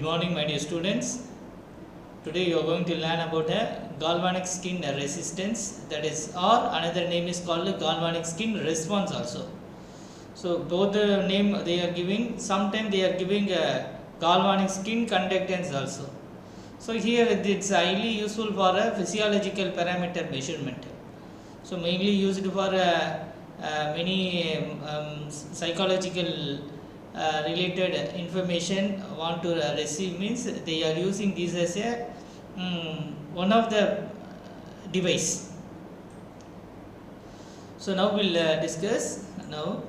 Good morning, my dear students. Today you are going to learn about a galvanic skin resistance, that is, or another name is called galvanic skin response also. So both the name they are giving, sometimes they are giving a galvanic skin conductance also. So here it's highly useful for a physiological parameter measurement. So mainly used for many psychological related information want to receive, means they are using this as a one of the device. So now we'll discuss now.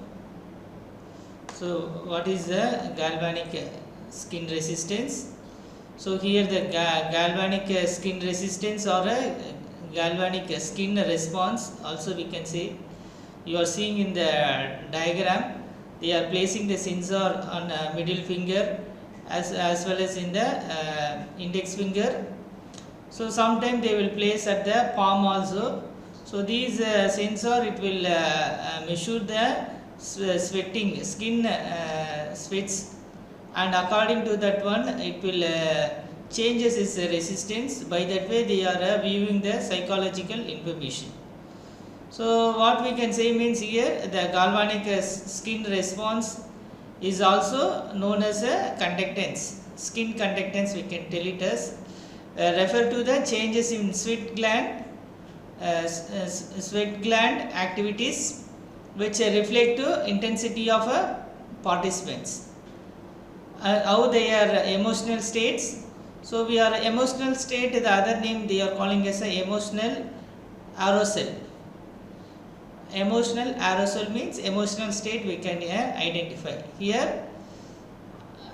So what is the galvanic skin resistance? So here the galvanic skin resistance or a galvanic skin response also we can say. You are seeing in the diagram, they are placing the sensor on middle finger as well as in the index finger. So sometimes they will place at the palm also. So these sensor, it will measure the sweating skin sweats, and according to that one it will changes its resistance. By that way they are viewing the psychological information. So what we can say means here the galvanic skin response is also known as a conductance, skin conductance we can tell it as, refer to the changes in sweat gland activities which reflect to intensity of participants. How they are emotional states. So we are emotional state, the other name they are calling as a emotional arousal. Emotional arousal means emotional state we can identify. Here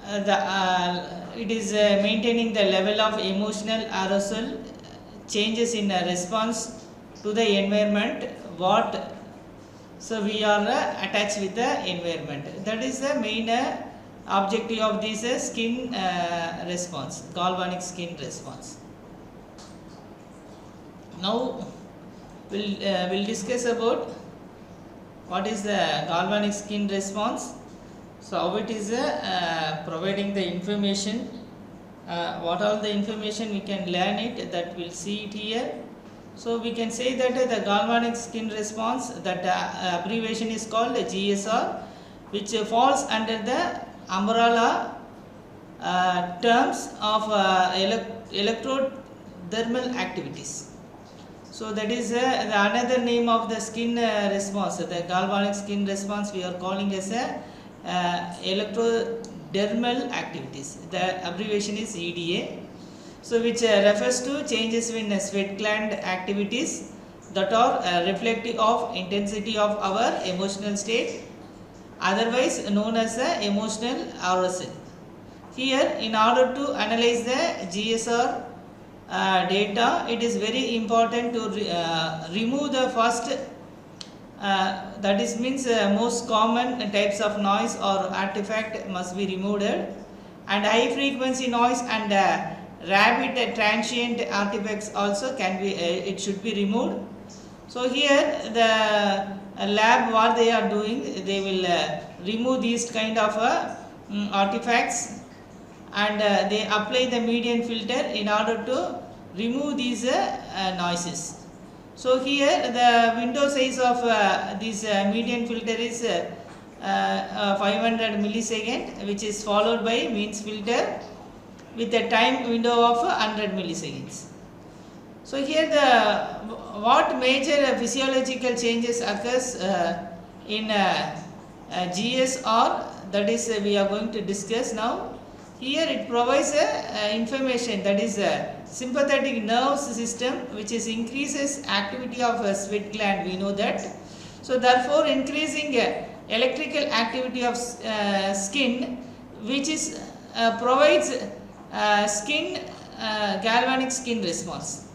it is maintaining the level of emotional arousal, changes in response to the environment, what so we are attached with the environment. That is the main objective of this skin response, galvanic skin response. Now we'll discuss about what is the galvanic skin response. So how it is providing the information, what all the information we can learn it, that we'll see it here. So we can say that the galvanic skin response, that abbreviation is called GSR, which falls under the umbrella terms of electrothermal activities. So that is the another name of the skin response, the galvanic skin response we are calling as a electrodermal activities. The abbreviation is EDA. So which refers to changes in sweat gland activities that are reflective of intensity of our emotional state, otherwise known as the emotional arousal. Here, in order to analyze the GSR data, it is very important to remove the first that is means most common types of noise or artifact must be removed, and high frequency noise and rapid transient artifacts also can be it should be removed. So here the lab, what they are doing, they will remove these kind of artifacts, and they apply the median filter in order to remove these noises. So here the window size of this median filter is 500 millisecond, which is followed by means filter with a time window of 100 milliseconds. So here the what major physiological changes occurs in GSR, that is we are going to discuss now. Here it provides information, that is sympathetic nerve system, which is increases activity of sweat gland, we know that. So therefore increasing electrical activity of skin, which is provides skin galvanic skin response.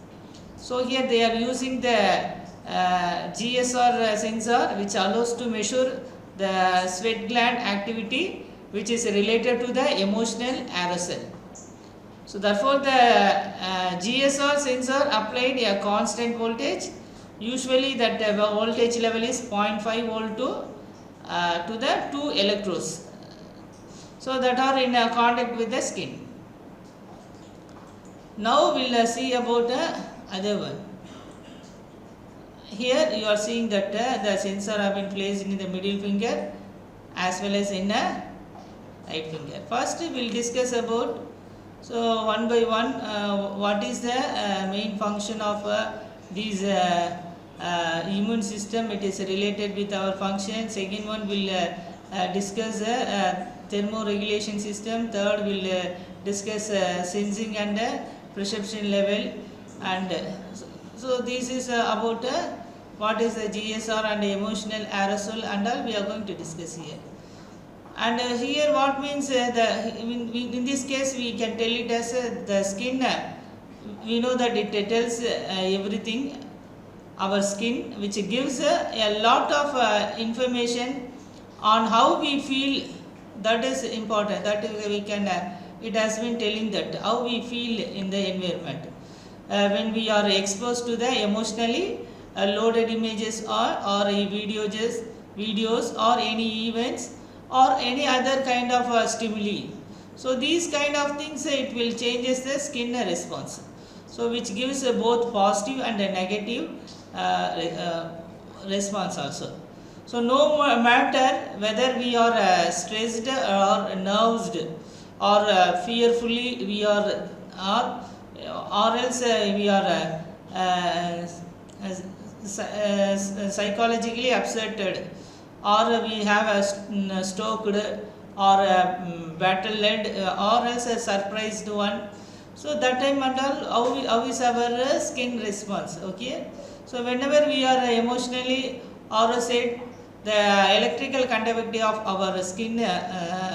So here they are using the GSR sensor, which allows to measure the sweat gland activity, which is related to the emotional arousal. So therefore the GSR sensor applied a constant voltage, usually that voltage level is 0.5 volt to the two electrodes, so that are in contact with the skin. Now we will see about other one. Here you are seeing that the sensor have been placed in the middle finger as well as in a right finger. First we will discuss about, so one by one, what is the main function of these immune system. It is related with our function. Second one will discuss thermoregulation system. Third will discuss sensing and perception level. And so this is about what is the GSR and emotional arousal and all we are going to discuss here. And here what means in this case we can tell it as the skin. We know that it tells everything, our skin, which gives a lot of information on how we feel. That is important, that we can it has been telling that how we feel in the environment when we are exposed to the emotionally loaded images or videos or any events or any other kind of stimuli. So these kind of things it will changes the skin response, so which gives both positive and a negative response also. So no matter whether we are stressed or nervous or fearfully we are or else we are psychologically upset, or we have a stoked or battle led or else a surprised one. So that time and all how is our skin response. Okay, so whenever we are emotionally or said, the electrical conductivity of our skin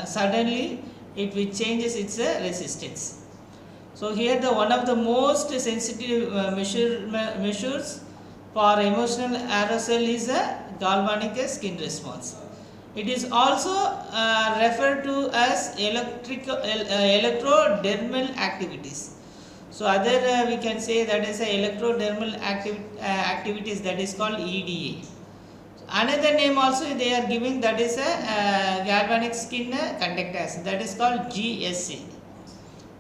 suddenly it will changes its resistance. So here the one of the most sensitive measures for emotional arousal is a galvanic skin response. It is also referred to as electrodermal activities. So other we can say that is a electrodermal activities, that is called EDA. Another name also they are giving, that is a galvanic skin conductance, that is called GSC.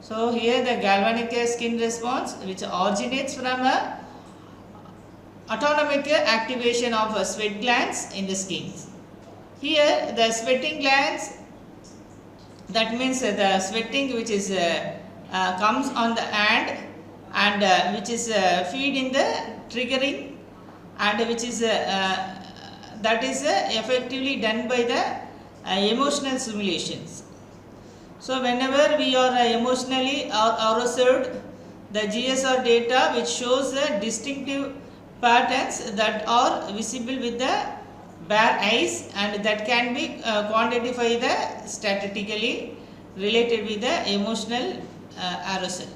So here the galvanic skin response which originates from a autonomic activation of sweat glands in the skin. Here the sweating glands, that means the sweating which is comes on the hand and which is feed in the triggering and which is that is effectively done by the emotional simulations. So whenever we are emotionally aroused, the GSR data which shows the distinctive patterns that are visible with the bare eyes and that can be quantified statistically related with the emotional arousal.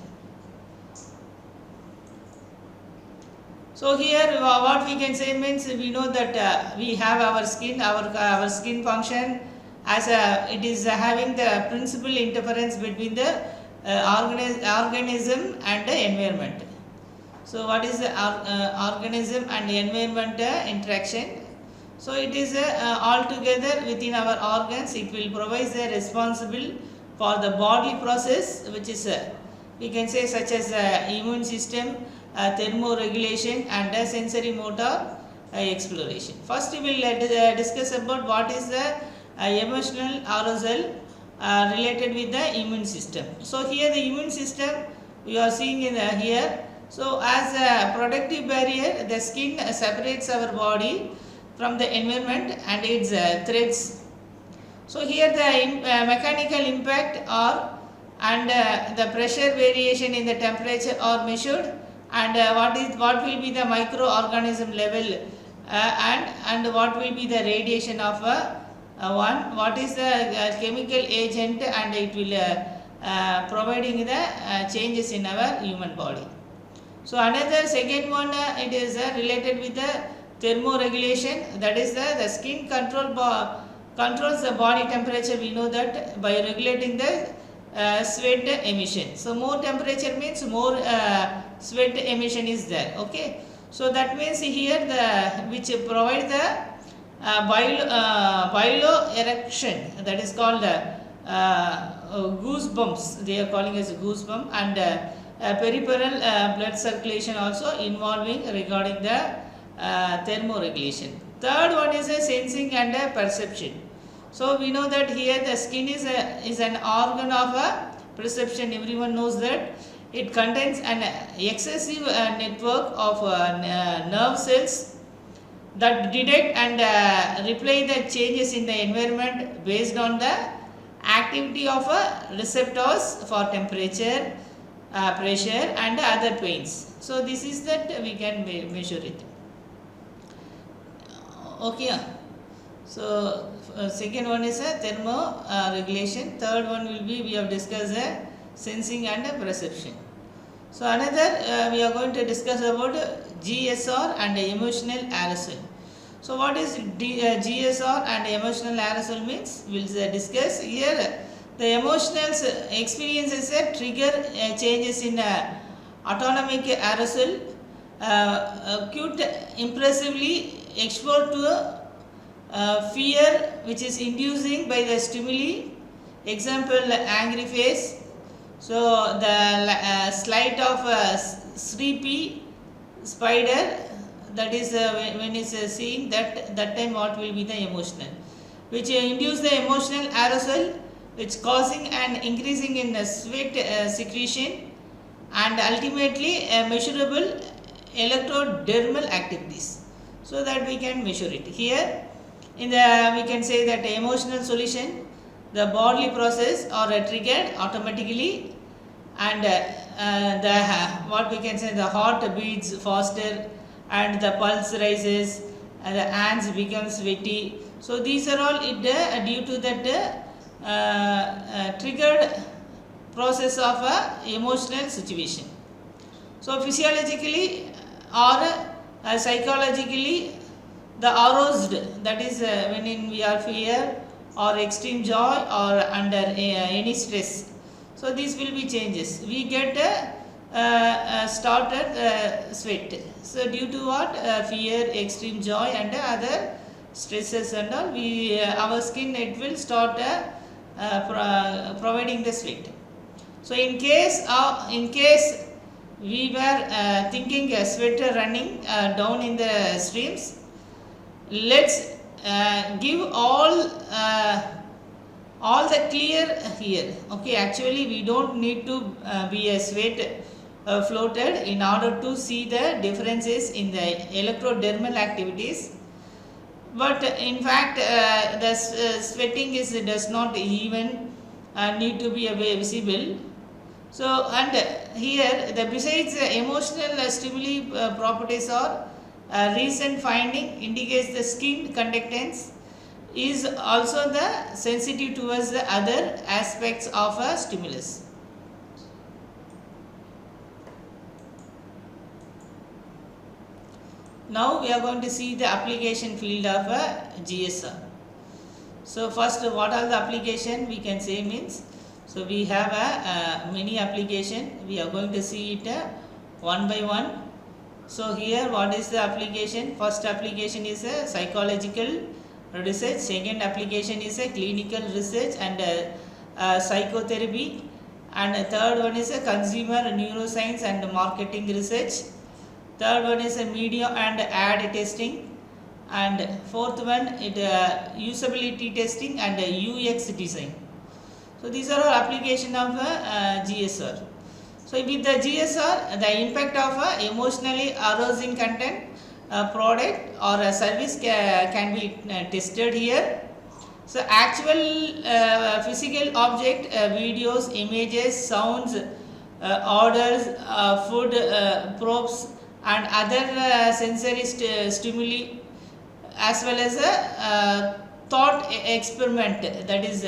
So here what we can say means, we know that we have our skin, our skin function as it is having the principal interference between the organism and the environment. So what is the organism and environment interaction? So it is all together within our organs. It will provide the responsible for the body process, which is we can say such as immune system, thermoregulation and sensory motor exploration. First we will discuss about what is the emotional arousal related with the immune system. So here the immune system we are seeing in here. So as a protective barrier, the skin separates our body from the environment and its threats. So here the mechanical impact or and the pressure variation in the temperature are measured, and what will be the microorganism level and what will be the radiation of one, what is the chemical agent, and it will providing the changes in our human body. So another second one it is related with the thermoregulation, that is the skin controls the body temperature. We know that by regulating the sweat emission. So more temperature means more sweat emission is there. Okay, so that means here the which provide the bilo erection, that is called goosebumps, they are calling as goosebump, and peripheral blood circulation also involving regarding the thermoregulation. Third one is a sensing and a perception. So we know that here the skin is an organ of a perception. Everyone knows that it contains an excessive network of nerve cells that detect and replay the changes in the environment based on the activity of receptors for temperature, pressure and other pains. So this is that we can measure it. Okay. So second one is a thermo regulation. Third one will be, we have discussed sensing and perception. So another we are going to discuss about GSR and emotional arousal. So what is GSR and emotional arousal means? We will discuss here. The emotional experiences trigger changes in autonomic arousal, acute impressively exposed to fear which is inducing by the stimuli. Example, angry face. So the sight of a sleepy spider, that is when is seeing that time what will be the emotional, which induce the emotional arousal, which causing an increasing in sweat secretion and ultimately measurable electrodermal activities, so that we can measure it. Here in the we can say that emotional solution, the bodily process are triggered automatically, and the what we can say, the heart beats faster and the pulse rises and the hands become sweaty. So these are all due to that triggered process of emotional situation. So physiologically or psychologically, the aroused, that is when we are fear or extreme joy or under any stress. So these will be changes. We get started sweat. So due to what? Fear, extreme joy and other stresses and all, we our skin, it will start providing the sweat. So in case we were thinking sweat running down in the streams, let's give all the clear here. Okay, actually we don't need to be a sweat floated in order to see the differences in the electrodermal activities, but in fact the sweating does not even need to be visible. So and here besides the emotional stimuli properties are recent finding indicates the skin conductance is also the sensitive towards the other aspects of a stimulus. Now we are going to see the application field of a GSR. So first, what are the application we can say means, so we have a many application. We are going to see it one by one. So here what is the application? First application is a psychological research, second application is a clinical research and psychotherapy, and third one is a consumer neuroscience and marketing research, third one is a media and ad testing, and fourth one it usability testing and UX design. So these are all application of GSR. So with the GSR, the impact of emotionally arousing content, product or a service can be tested here. So actual physical object, videos, images, sounds, odors, food, probes and other sensory stimuli, as well as a thought experiment, that is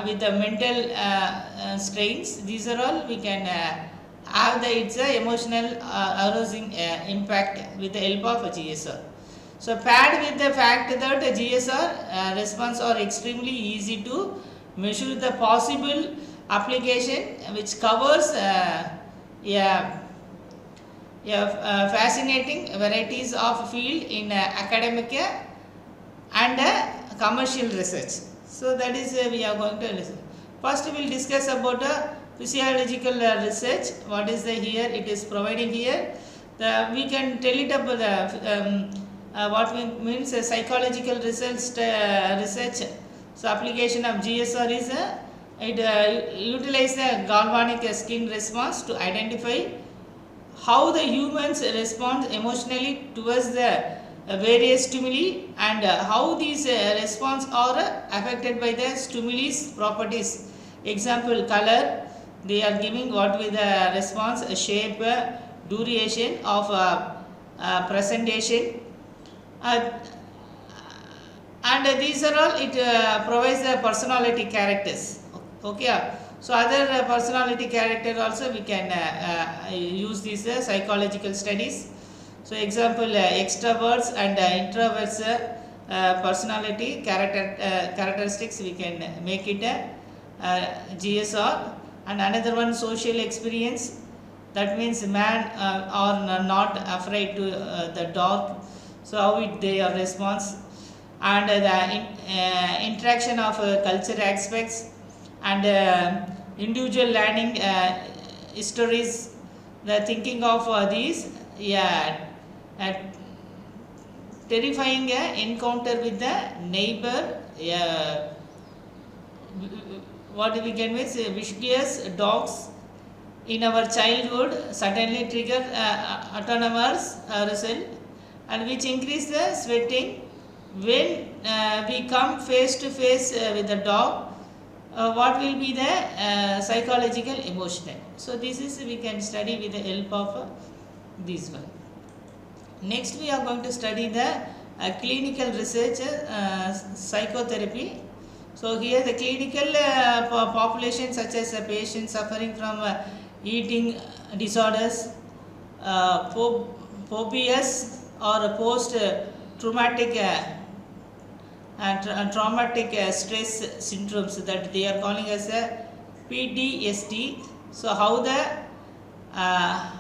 with the mental strains. These are all we can have its emotional arousing impact with the help of GSR. So paired with the fact that GSR response are extremely easy to measure, the possible application which covers fascinating varieties of field in academic and commercial research. So that is we are going to listen. First we will discuss about physiological research. What is the here? It is providing here. We can tell it up what means psychological research. So application of GSR is it utilize the galvanic skin response to identify how the humans respond emotionally towards the various stimuli, and how these response are affected by the stimulus properties. Example, color, they are giving what with the response, shape, duration of presentation, and these are all it provides the personality characters. Okay, so other personality character also we can use these psychological studies. So example, extroverts and introverts personality characteristics we can make it GSR. And another one, social experience, that means man are not afraid to the dark, so how they are response. And the interaction of culture aspects, and individual learning histories, the thinking of these, terrifying encounter with the neighbor, what we can miss, vicious dogs in our childhood suddenly trigger autonomous result, and which increase the sweating when we come face to face with the dog. What will be the psychological emotional? So this is we can study with the help of this one. Next we are going to study the clinical research psychotherapy. So here the clinical population such as patients suffering from eating disorders, phobias or post traumatic traumatic stress syndromes, that they are calling as a PTSD. So how the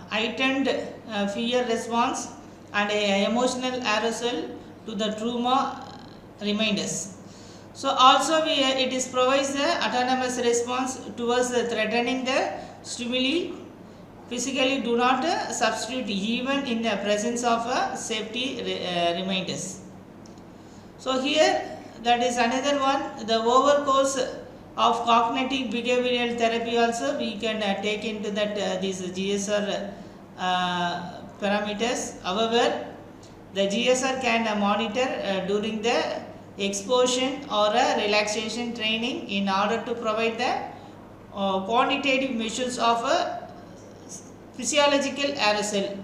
heightened fear response and emotional arousal to the trauma reminders. So also it is provides the autonomous response towards the threatening the stimuli, physically do not substitute even in the presence of safety reminders. So here that is another one, the overcourse of cognitive behavioral therapy also we can take into that these GSR parameters. However, the GSR can monitor during the exposure or relaxation training in order to provide the quantitative measures of physiological arousal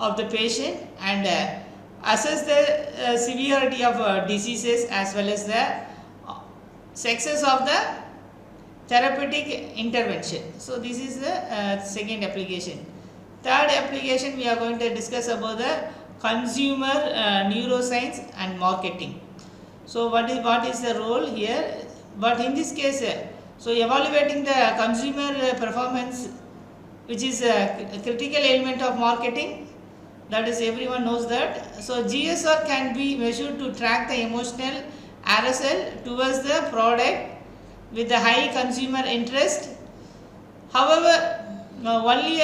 of the patient, and assess the severity of diseases as well as the success of the therapeutic intervention. So this is the second application. Third application we are going to discuss about the consumer neuroscience and marketing. So what is the role here? But in this case, so evaluating the consumer performance, which is a critical element of marketing, that is everyone knows that. So GSR can be measured to track the emotional arousal towards the product with the high consumer interest. However, only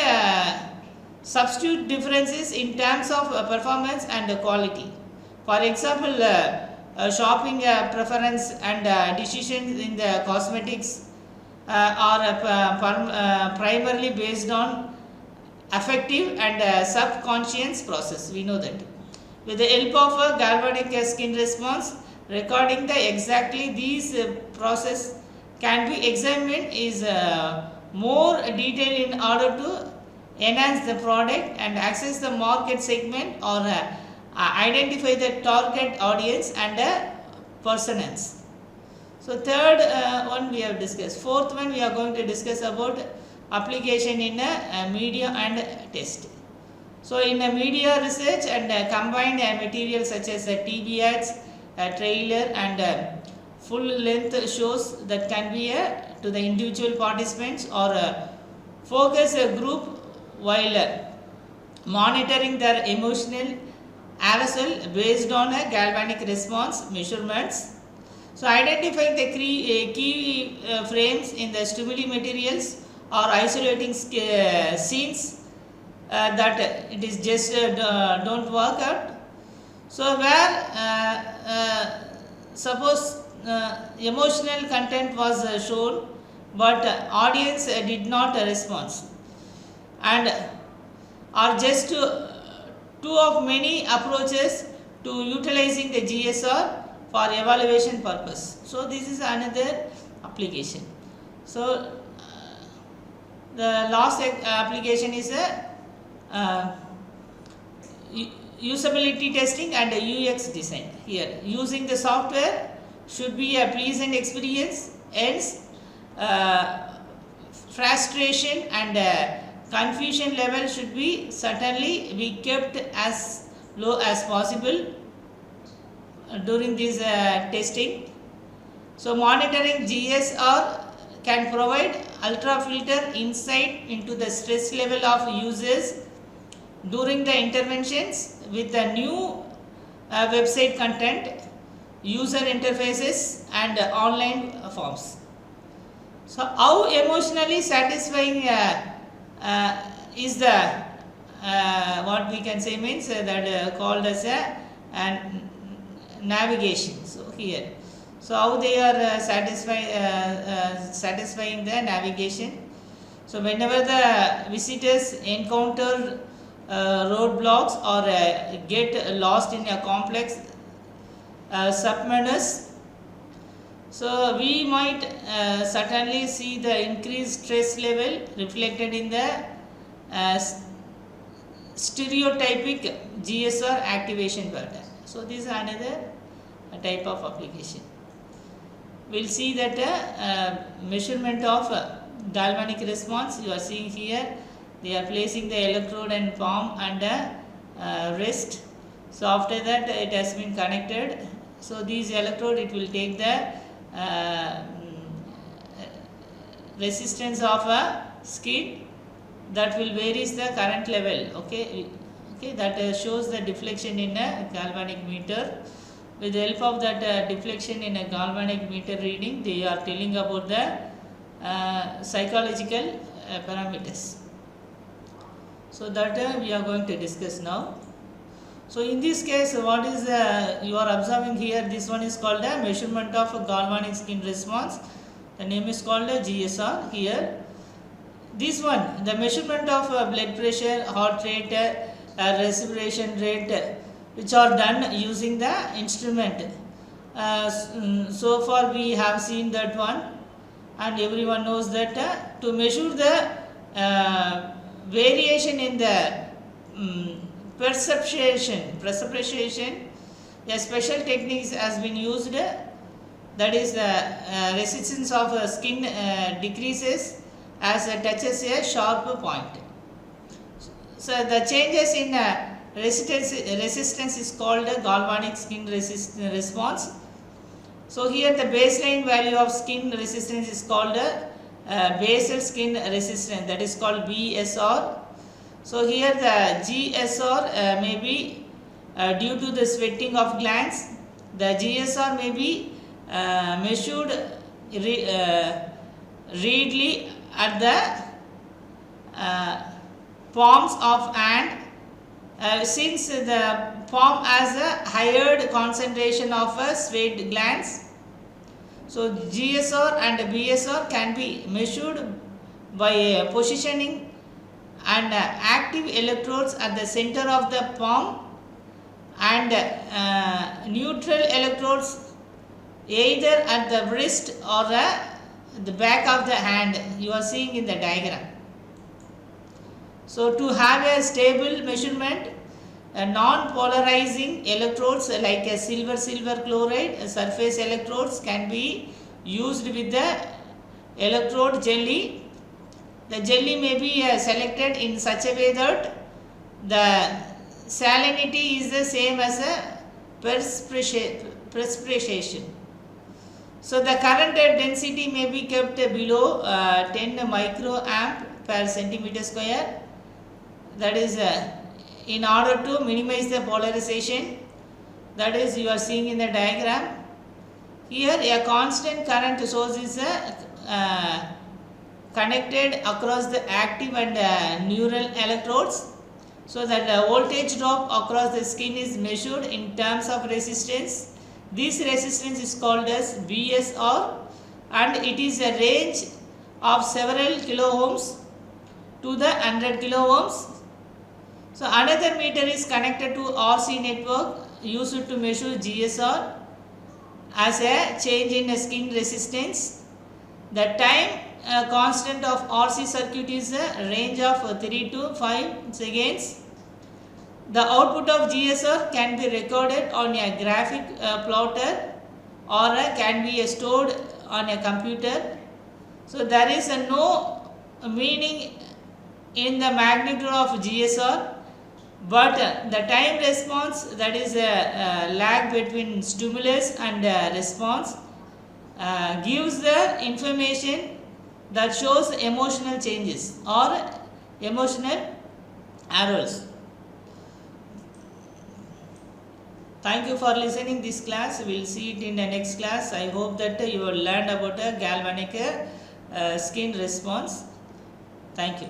substitute differences in terms of performance and quality. For example, shopping preference and decisions in the cosmetics are primarily based on affective and subconscious process. We know that. With the help of a galvanic skin response, recording the exactly these process can be examined is more detailed in order to enhance the product and access the market segment, or identify the target audience and personas. So third one we have discussed. Fourth one we are going to discuss about application in media and test. So in media research and combined materials such as TV ads, trailer and full length shows that can be to the individual participants or focus group while monitoring their emotional arousal based on a galvanic response measurements. So identifying the key frames in the stimuli materials or isolating scenes that it is just don't work out. So where suppose emotional content was shown, but audience did not respond, and are just two of many approaches to utilizing the GSR for evaluation purpose. So this is another application. So the last application is a usability testing and UX design. Here, using the software should be a pleasant experience, else frustration and confusion level should be certainly be kept as low as possible during this testing. So monitoring GSR can provide ultra filter insight into the stress level of users during the interventions with the new website content, user interfaces and online forms. So how emotionally satisfying is the what we can say means that called as a navigation. So here, so how they are satisfying the navigation. So whenever the visitors encounter roadblocks or get lost in a complex submenus, so we might certainly see the increased stress level reflected in the stereotypic GSR activation pattern. So this is another type of application. We will see that measurement of galvanic response. You are seeing here, they are placing the electrode and palm and wrist. So after that it has been connected. So these electrode, it will take the resistance of a skin that will varies the current level. Okay, that shows the deflection in a galvanic meter. With the help of that deflection in a galvanic meter reading, they are telling about the psychological parameters. So that we are going to discuss now. So in this case, what is you are observing here, this one is called a measurement of galvanic skin response. The name is called a GSR here. This one, the measurement of blood pressure, heart rate, respiration rate, which are done using the instrument. So far we have seen that one, and everyone knows that to measure the variation in the precipitation, a special technique has been used, that is the resistance of skin decreases as it touches a sharp point. So the changes in resistance is called galvanic skin response. So here the baseline value of skin resistance is called basal skin resistance, that is called BSR. So here the GSR may be due to the sweating of glands. The GSR may be measured readily at the palms of hand, since the palm has a higher concentration of sweat glands. So GSR and BSR can be measured by positioning and active electrodes at the center of the palm and neutral electrodes either at the wrist or the back of the hand. You are seeing in the diagram. So to have a stable measurement, non-polarizing electrodes like a silver chloride surface electrodes can be used with the electrode jelly. The jelly may be selected in such a way that the salinity is the same as a precipitation. So the current density may be kept below 10 microamp per centimeter square. That is in order to minimize the polarization. That is, you are seeing in the diagram. Here a constant current source is connected across the active and neural electrodes. So that the voltage drop across the skin is measured in terms of resistance. This resistance is called as VSR, and it is a range of several kilo ohms to the 100 kilo ohms. So another meter is connected to RC network used to measure GSR as a change in skin resistance. The time constant of RC circuit is a range of 3 to 5 seconds. The output of GSR can be recorded on a graphic plotter or can be stored on a computer. So there is no meaning in the magnitude of GSR, but the time response, that is a lag between stimulus and response, gives the information that shows emotional changes or emotional arrows. Thank you for listening this class. We will see it in the next class. I hope that you will learn about a galvanic skin response. Thank you.